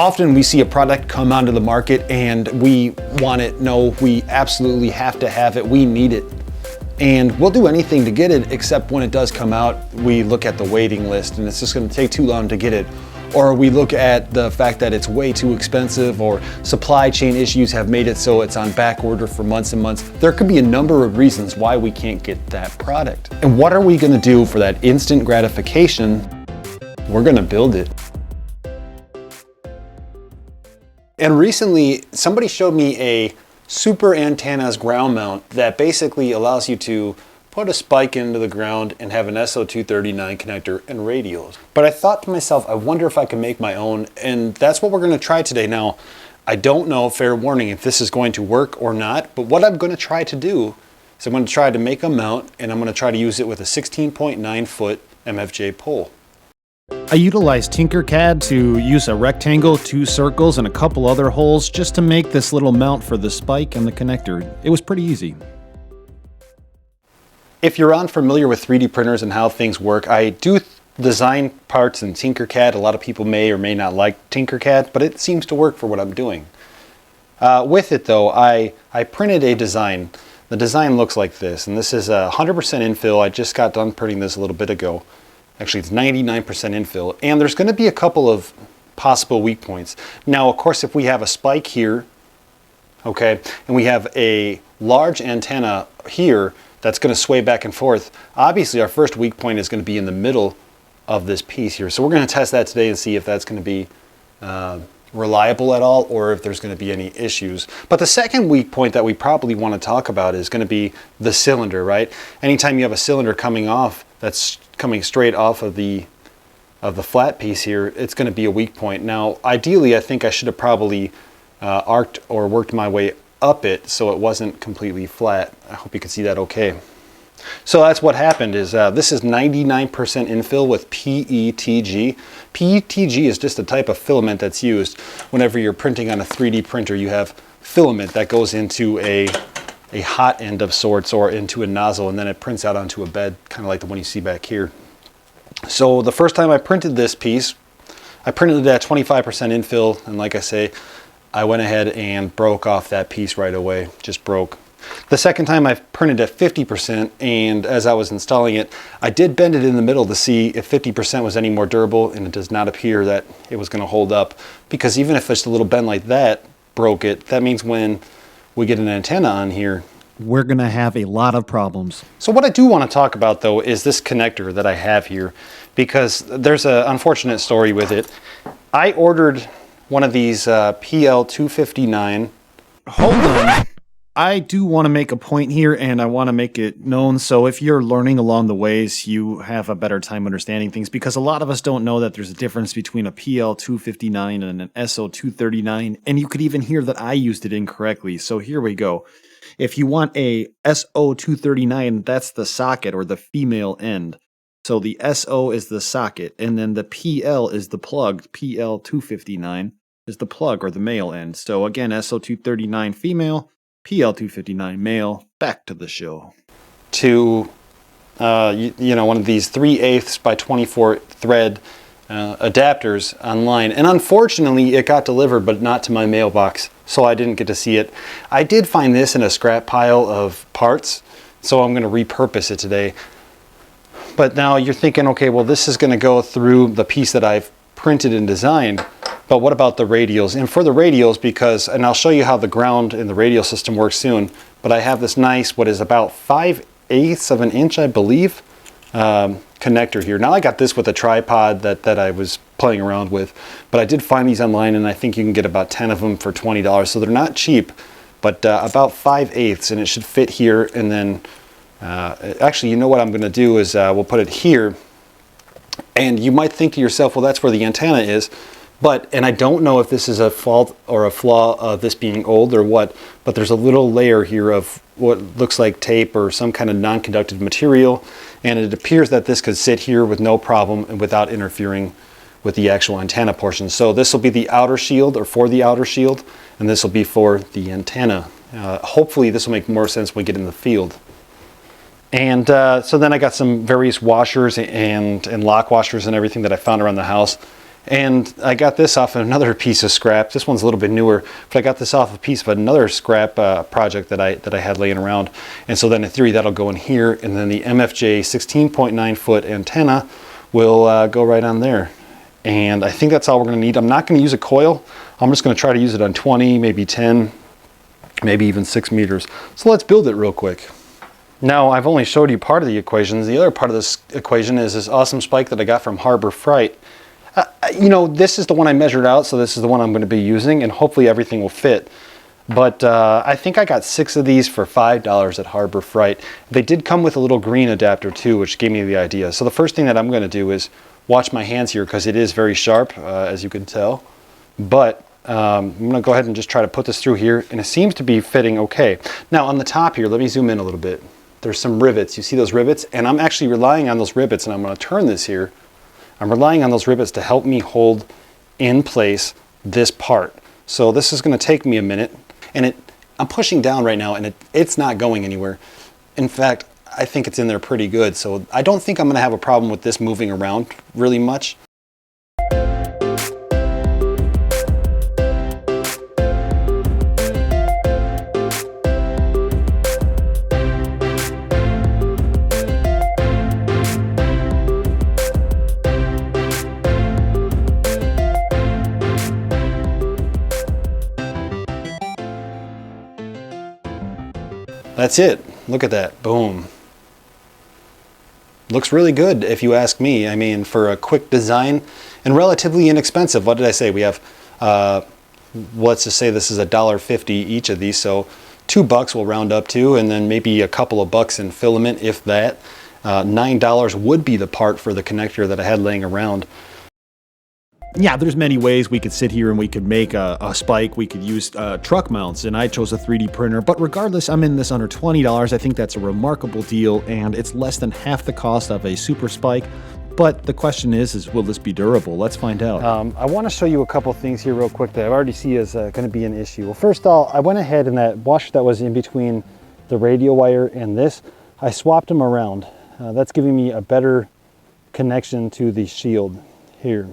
Often we see a product come onto the market and we want it. No, we absolutely have to have it. We need it. And we'll do anything to get it, except when it does come out, we look at the waiting list and it's just gonna take too long to get it. Or we look at the fact that it's way too expensive, or supply chain issues have made it so it's on back order for months and months. There could be a number of reasons why we can't get that product. And what are we gonna do for that instant gratification? We're gonna build it. And recently, somebody showed me a super antennas ground mount that basically allows you to put a spike into the ground and have an SO239 connector and radials. But I thought to myself, I wonder if I can make my own, and that's what we're gonna try today. Now, I don't know, fair warning, if this is going to work or not, but what I'm gonna try to do is I'm gonna try to make a mount, and I'm gonna try to use it with a 16.9 foot MFJ pole. I utilized Tinkercad to use a rectangle, 2 circles, and a couple other holes just to make this little mount for the spike and the connector. It was pretty easy. If you're unfamiliar with 3D printers and how things work, I do design parts in Tinkercad. A lot of people may or may not like Tinkercad, but it seems to work for what I'm doing. With it though, I printed a design. The design looks like this, and this is 100% infill. I just got done printing this a little bit ago. Actually, it's 99% infill, and there's going to be a couple of possible weak points. Now, of course, if we have a spike here, okay, and we have a large antenna here that's going to sway back and forth, obviously our first weak point is going to be in the middle of this piece here. So we're going to test that today and see if that's going to be reliable at all, or if there's going to be any issues. But the second weak point that we probably want to talk about is going to be the cylinder, right? Anytime you have a cylinder coming off that's coming straight off of the flat piece here, it's going to be a weak point. Now, ideally, I think I should have probably arced or worked my way up it so it wasn't completely flat. I hope you can see that okay. So that's what happened is this is 99% infill with PETG. PETG is just a type of filament that's used whenever you're printing on a 3D printer. You have filament that goes into a hot end of sorts or into a nozzle, and then it prints out onto a bed, kind of like the one you see back here. So the first time I printed this piece, I printed it at 25% infill, and like I say, I went ahead and broke off that piece right away, just broke. The second time I printed at 50%, and as I was installing it, I did bend it in the middle to see if 50% was any more durable, and it does not appear that it was going to hold up, because even if it's a little bend like that broke it, that means when we get an antenna on here, we're going to have a lot of problems. So what I do want to talk about though is this connector that I have here, because there's an unfortunate story with it. I ordered one of these PL259. Hold on. I do want to make a point here, and I want to make it known, so if you're learning along the ways, you have a better time understanding things, because a lot of us don't know that there's a difference between a PL259 and an SO239, and you could even hear that I used it incorrectly. So here we go. If you want a SO239, that's the socket or the female end. So the SO is the socket, and then the PL is the plug. PL259 is the plug or the male end. So again, SO239 female, PL259 male. Back to the show. To you know, one of these 3/8 by 24 thread adapters online, and unfortunately it got delivered but not to my mailbox, so I didn't get to see it. I did find this in a scrap pile of parts, so I'm going to repurpose it today. But now you're thinking, okay, well, this is going to go through the piece that I've printed and designed, but what about the radials? And for the radials, because, and I'll show you how the ground in the radial system works soon, but I have this nice, what is about 5/8 of an inch, I believe, connector here. Now I got this with a tripod that I was playing around with, but I did find these online, and I think you can get about 10 of them for $20, so they're not cheap, but about 5/8, and it should fit here. And then actually, you know what I'm going to do is we'll put it here, and you might think to yourself, well, that's where the antenna is. But, and I don't know if this is a fault or a flaw of this being old or what, but there's a little layer here of what looks like tape or some kind of non-conductive material, and it appears that this could sit here with no problem and without interfering with the actual antenna portion. So this will be the outer shield, or for the outer shield, and this will be for the antenna. Hopefully this will make more sense when we get in the field. And so then I got some various washers and lock washers and everything that I found around the house. And I got this off of another piece of scrap. This one's a little bit newer, but I got this off a piece of another scrap project that I had laying around. And so then in theory that'll go in here, and then the MFJ 16.9 foot antenna will go right on there. And I think that's all we're going to need. I'm not going to use a coil. I'm just going to try to use it on 20, maybe 10, maybe even 6 meters. So let's build it real quick. Now, I've only showed you part of the equations. The other part of this equation is this awesome spike that I got from Harbor Freight. You know, this is the one I measured out, so this is the one I'm going to be using, and hopefully everything will fit. But I think I got 6 of these for $5 at Harbor Freight. They did come with a little green adapter too, which gave me the idea. So the first thing that I'm going to do is watch my hands here, because it is very sharp, as you can tell. But I'm going to go ahead and just try to put this through here, and it seems to be fitting okay. Now on the top here, let me zoom in a little bit. There's some rivets. You see those rivets? And I'm actually relying on those rivets, and I'm going to turn this here. I'm relying on those rivets to help me hold in place this part. So this is going to take me a minute, and I'm pushing down right now, and it's not going anywhere. In fact, I think it's in there pretty good. So I don't think I'm going to have a problem with this moving around really much. That's it. Look at that. Boom. Looks really good if you ask me. I mean, for a quick design and relatively inexpensive. What did I say? We have, let's just say this is $1.50 each of these. So $2 we'll round up to, and then maybe a couple of bucks in filament, if that. $9 would be the part for the connector that I had laying around. Yeah, there's many ways we could sit here and we could make a spike. We could use truck mounts, and I chose a 3D printer. But regardless, I'm in this under $20. I think that's a remarkable deal, and it's less than half the cost of a super spike. But the question is will this be durable? Let's find out. I want to show you a couple things here real quick that I already see is going to be an issue. Well, first of all, I went ahead and that washer that was in between the radio wire and this, I swapped them around. That's giving me a better connection to the shield here.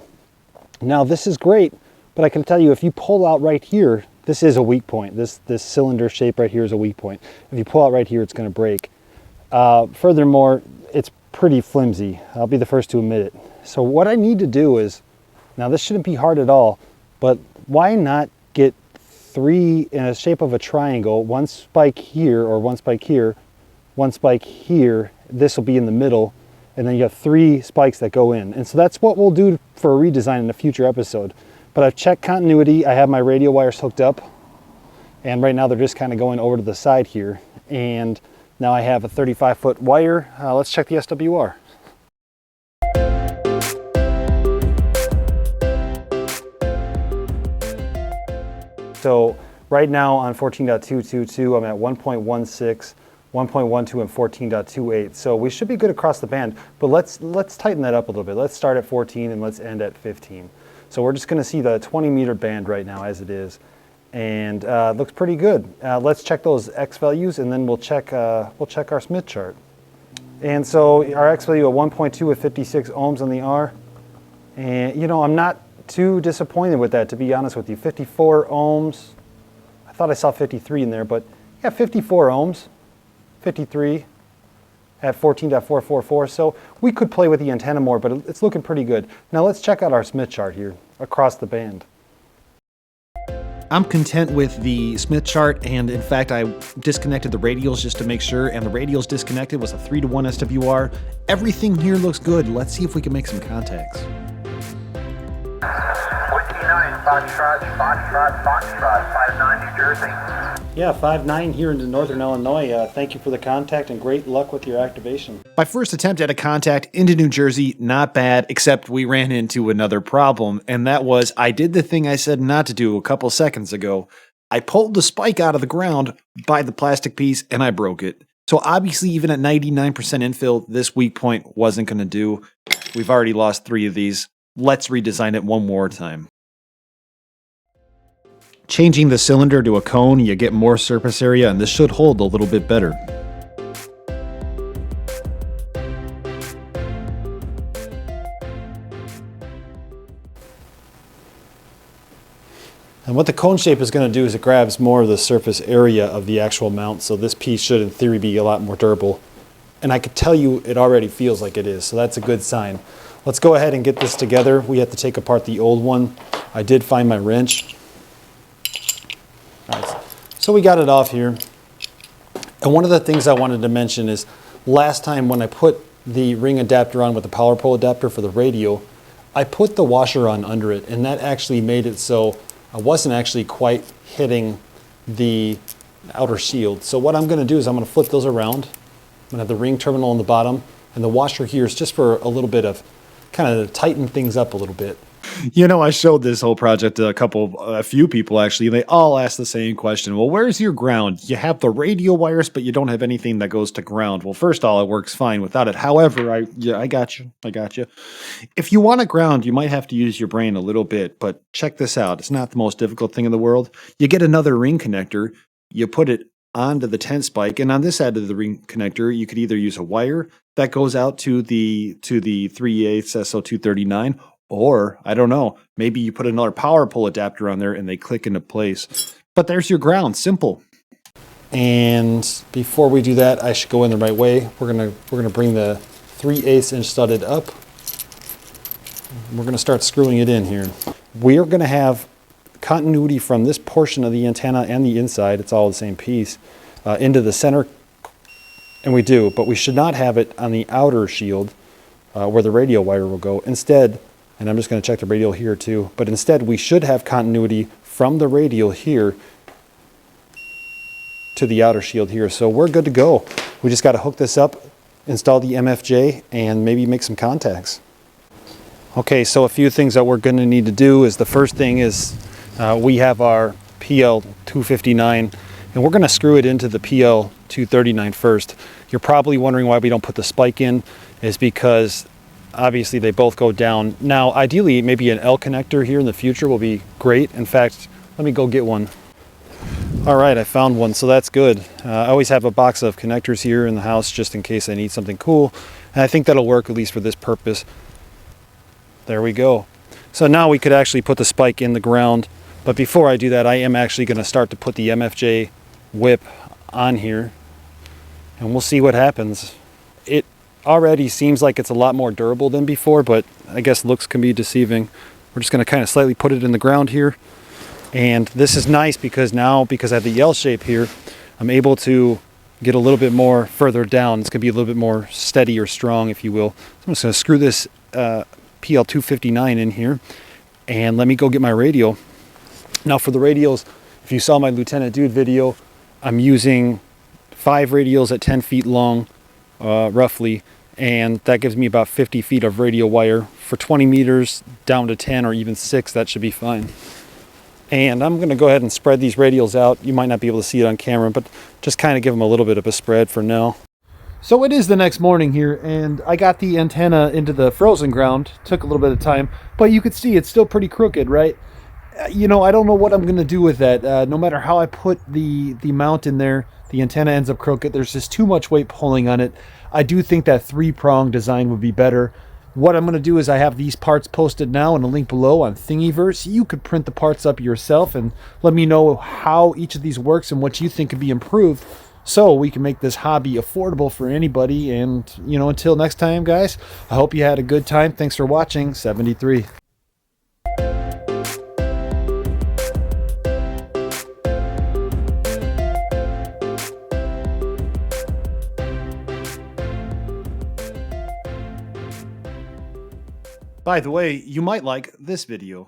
Now this is great, but I can tell you if you pull out right here, this is a weak point. This cylinder shape right here is a weak point. If you pull out right here, it's going to break. Furthermore, it's pretty flimsy. I'll be the first to admit it. So what I need to do is, now this shouldn't be hard at all, but why not get 3 in a shape of a triangle, one spike here or one spike here, one spike here. This will be in the middle. And then you have 3 spikes that go in. And so that's what we'll do for a redesign in a future episode. But I've checked continuity. I have my radio wires hooked up. And right now they're just kind of going over to the side here. And now I have a 35-foot wire. Let's check the SWR. So right now on 14.222, I'm at 1.16. 1.12 and 14.28. So we should be good across the band, but let's tighten that up a little bit. Let's start at 14 and let's end at 15. So we're just going to see the 20-meter band right now as it is, and it looks pretty good. Let's check those X values, and then we'll check our Smith chart. And so our X value at 1.2 with 56 ohms on the R, and you know, I'm not too disappointed with that, to be honest with you. 54 ohms. I thought I saw 53 in there, but yeah, 54 ohms. 53 at 14.444. So we could play with the antenna more, but it's looking pretty good. Now let's check out our Smith chart here across the band. I'm content with the Smith chart, and in fact I disconnected the radials just to make sure, and the radials disconnected was a 3-to-1 SWR. Everything here looks good. Let's see if we can make some contacts. 59, Foxtrot, 59, New Jersey. Yeah, 5'9" here in Northern Illinois. Thank you for the contact and great luck with your activation. My first attempt at a contact into New Jersey, not bad, except we ran into another problem, and that was I did the thing I said not to do a couple seconds ago. I pulled the spike out of the ground by the plastic piece, and I broke it. So obviously, even at 99% infill, this weak point wasn't going to do. We've already lost 3 of these. Let's redesign it one more time. Changing the cylinder to a cone, you get more surface area, and this should hold a little bit better. And what the cone shape is going to do is it grabs more of the surface area of the actual mount, so this piece should in theory be a lot more durable. And I could tell you it already feels like it is, so that's a good sign. Let's go ahead and get this together. We have to take apart the old one. I did find my wrench. All right, so we got it off here. And one of the things I wanted to mention is last time when I put the ring adapter on with the power pole adapter for the radio, I put the washer on under it, and that actually made it so I wasn't actually quite hitting the outer shield. So what I'm going to do is I'm going to flip those around. I'm going to have the ring terminal on the bottom, and the washer here is just for a little bit of kind of tighten things up a little bit. You know, I showed this whole project to a few people actually. They all asked the same question. Well, where's your ground? You have the radio wires, but you don't have anything that goes to ground. Well, first of all, it works fine without it. However, I got you. If you want a ground, you might have to use your brain a little bit, but check this out. It's not the most difficult thing in the world. You get another ring connector, you put it onto the tent spike, and on this side of the ring connector, you could either use a wire that goes out to the 3/8 SO239, or, I don't know, maybe you put another power pole adapter on there and they click into place. But there's your ground, simple. And before we do that, I should go in the right way. We're gonna bring the 3/8 inch studded up. We're gonna start screwing it in here. We are gonna have continuity from this portion of the antenna and the inside, it's all the same piece, into the center, and we do, but we should not have it on the outer shield where the radio wire will go. Instead, and I'm just going to check the radial here too, but instead we should have continuity from the radial here to the outer shield here. So we're good to go. We just got to hook this up, install the MFJ, and maybe make some contacts. Okay, so a few things that we're going to need to do is the first thing is we have our PL259, and we're going to screw it into the PL239 first. You're probably wondering why we don't put the spike in. Is because obviously they both go down. Now, ideally, maybe an L connector here in the future will be great. In fact, let me go get one. All right, I found one, so that's good. I always have a box of connectors here in the house just in case I need something cool. And I think that'll work, at least for this purpose. There we go. So now we could actually put the spike in the ground. But before I do that, I am actually going to start to put the MFJ whip on here. And we'll see what happens. It already seems like it's a lot more durable than before, but I guess looks can be deceiving. We're just going to kind of slightly put it in the ground here. And this is nice because now, because I have the L shape here, I'm able to get a little bit more further down. It's going to be a little bit more steady or strong, if you will. So I'm just going to screw this PL259 in here. And let me go get my radio. Now for the radials, if you saw my Lieutenant Dude video, I'm using 5 radials at 10 feet long. Roughly, and that gives me about 50 feet of radio wire. For 20 meters down to 10 or even 6, that should be fine. And I'm going to go ahead and spread these radials out. You might not be able to see it on camera, but just kind of give them a little bit of a spread for now. So it is the next morning here, and I got the antenna into the frozen ground. Took a little bit of time, but you could see it's still pretty crooked, right? You know, I don't know what I'm going to do with that. No matter how I put the mount in there, the antenna ends up crooked. There's just too much weight pulling on it. I do think that 3-prong design would be better. What I'm going to do is I have these parts posted now in a link below on Thingiverse. You could print the parts up yourself and let me know how each of these works and what you think could be improved so we can make this hobby affordable for anybody. And, you know, until next time, guys, I hope you had a good time. Thanks for watching. 73. By the way, you might like this video.